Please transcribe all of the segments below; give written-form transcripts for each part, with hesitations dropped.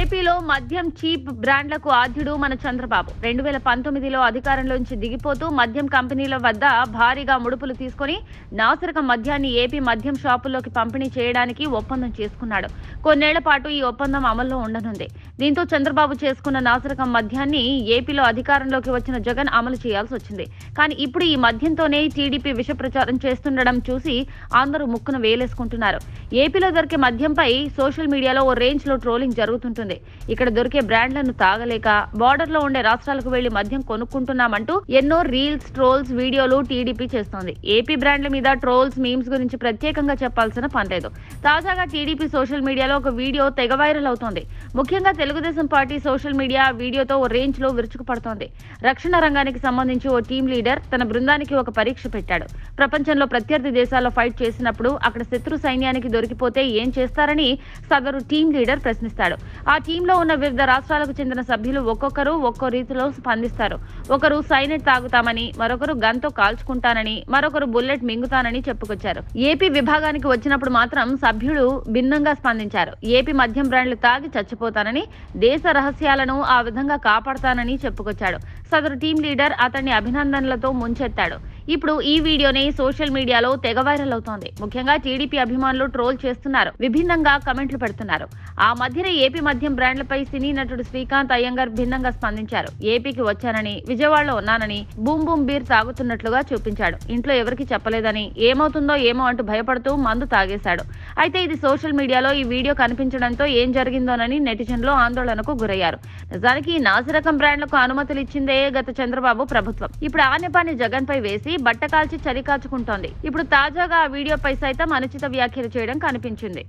ఏపీలో మద్యం చీప్ బ్రాండ్లకు ఆద్యుడు మన చంద్రబాబు 2019లో అధికారంలోంచి దిగిపోతూ మద్యం కంపెనీల వద్ద భారీగా ముడుపులు తీసుకుని నాసిరకం మద్యాన్ని ఏపీ మద్యం షాపుల్లోకి పంపిణీ చేయడానికి ఒప్పందం చేసుకున్నాడు. కొన్నేళ్ల పాటు ఈ ఒప్పందం అమల్లో ఉండనుంది. దీంతో చంద్రబాబు చేసుకున్న నాసిరకం మద్యాన్ని ఏపీలో అధికారంలోకి వచ్చిన జగన్ అమలు చేయాల్సి వచ్చింది. కానీ ఇప్పుడు ఈ మద్యంతోనే టీడీపీ విష ప్రచారం చేస్తుండడం చూసి అందరూ ముక్కున వేలేసుకుంటున్నారు. ఏపీలో దొరికే మద్యంపై సోషల్ మీడియాలో ఓ రేంజ్ లో ట్రోలింగ్ జరుగుతుంటుంది. ఇక్కడ దొరికే బ్రాండ్లను తాగలేక బార్డర్ లో ఉండే రాష్ట్రాలకు వెళ్లి మద్యం కొనుక్కుంటున్నామంటూ ఎన్నో రీల్స్, ట్రోల్స్, వీడియోలు టీడీపీ చేస్తోంది. ఏపీ బ్రాండ్ల మీద ట్రోల్స్, మీమ్స్ గురించి ప్రత్యేకంగా చెప్పాల్సిన పని లేదు. తాజాగా టీడీపీ సోషల్ మీడియాలో ఒక వీడియో తెగ వైరల్ అవుతోంది. ముఖ్యంగా తెలుగుదేశం పార్టీ సోషల్ మీడియా వీడియోతో ఓ రేంజ్ లో విరుచుకుపడుతోంది. రక్షణ రంగానికి సంబంధించి ఓ టీం లీడర్ తన బృందానికి ఒక పరీక్ష పెట్టాడు. ప్రపంచంలో ప్రత్యర్థి దేశాల్లో ఫైట్ చేసినప్పుడు అక్కడ శత్రు సైన్యానికి దొరికిపోతే ఏం చేస్తారని సదరు టీం లీడర్ ప్రశ్నిస్తాడు. ఆ టీంలో ఉన్న వివిధ రాష్ట్రాలకు చెందిన సభ్యులు ఒక్కొక్కరు ఒక్కో రీతిలో స్పందిస్తారు. ఒకరు సైనైడ్ తాగుతామని, మరొకరు గన్తో కాల్చుకుంటానని, మరొకరు బుల్లెట్ మింగుతానని చెప్పుకొచ్చారు. ఏపీ విభాగానికి వచ్చినప్పుడు మాత్రం సభ్యులు భిన్నంగా స్పందించారు. ఏపీ మద్యం బ్రాండ్లు తాగి చచ్చిపోతానని, దేశ రహస్యాలను ఆ విధంగా కాపాడతానని చెప్పుకొచ్చాడు. సదరు టీం లీడర్ అతన్ని అభినందనలతో ముంచెత్తాడు. ఇప్పుడు ఈ వీడియోని సోషల్ మీడియాలో తెగ వైరల్ అవుతోంది. ముఖ్యంగా టీడీపీ అభిమానులు ట్రోల్ చేస్తున్నారు, విభిన్నంగా కమెంట్లు పెడుతున్నారు. ఆ మధ్యన ఏపీ మద్యం బ్రాండ్లపై సినీ నటుడు శ్రీకాంత్ అయ్యంగార్ భిన్నంగా స్పందించారు. ఏపీకి వచ్చానని, విజయవాడలో ఉన్నానని, బూమ్ బూమ్ బీర్ తాగుతున్నట్లుగా చూపించాడు. ఇంట్లో ఎవరికి చెప్పలేదని, ఏమవుతుందో ఏమో అంటూ భయపడుతూ మందు తాగేశాడు. అయితే ఇది సోషల్ మీడియాలో ఈ వీడియో కనిపించడంతో ఏం జరిగిందోనని నెటిజన్లు ఆందోళనకు గురయ్యారు. నిజానికి ఈ నాసిరకం బ్రాండ్లకు అనుమతులు ఇచ్చిందే గత చంద్రబాబు ప్రభుత్వం. ఇప్పుడు ఆ నెపాన్ని జగన్ పై వేసి బట్ట కాల్చి చలి కాచుకుంటోంది. ఇప్పుడు తాజాగా ఆ వీడియోపై సైతం అనుచిత వ్యాఖ్యలు చేయడం కనిపించింది.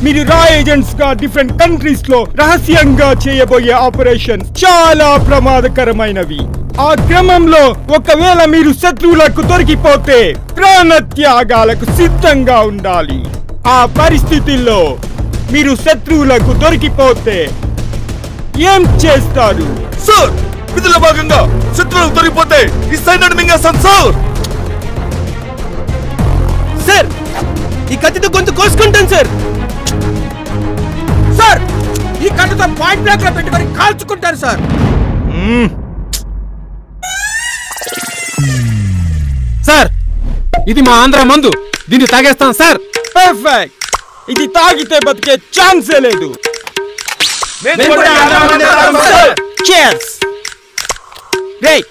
మీరు రా ఏజెంట్స్ గా డిఫరెంట్ కంట్రీస్ లో రహస్యంగా చేయబోయే ఆపరేషన్ చాలా ప్రమాదకరమైనవి. ఆ క్రమంలో ఒకవేళ మీరు శత్రువులకు దొరికిపోతే ప్రాణత్యాగాలకు సిద్ధంగా ఉండాలి. ఆ పరిస్థితుల్లో మీరు శత్రువులకు దొరికిపోతే ఏం చేస్తారు? సార్, విధుల భాగంగా శత్రువులకు దొరికిపోతే ఈ సైన్యాన్ని మింగేస్తాం సార్. సార్, ఈ కత్తితో గొంతు కోసుకుంటాను సార్. సార్, ఈ కత్తితో పాయింట్ బ్లాక్ లో పెట్టుకొని కాల్చుకుంటారు సార్. సార్, ఇది మా ఆంధ్ర మందు, దీన్ని తాగేస్తాం సార్. పర్ఫెక్ట్. ఇది తాగితే బతికే ఛాన్సే లేదు.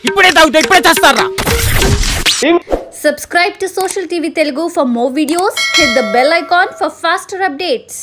ఇప్పుడే తాగుతా, ఇప్పుడే చేస్తారా? Subscribe to Social TV Telugu for more videos. Hit the bell icon for faster updates.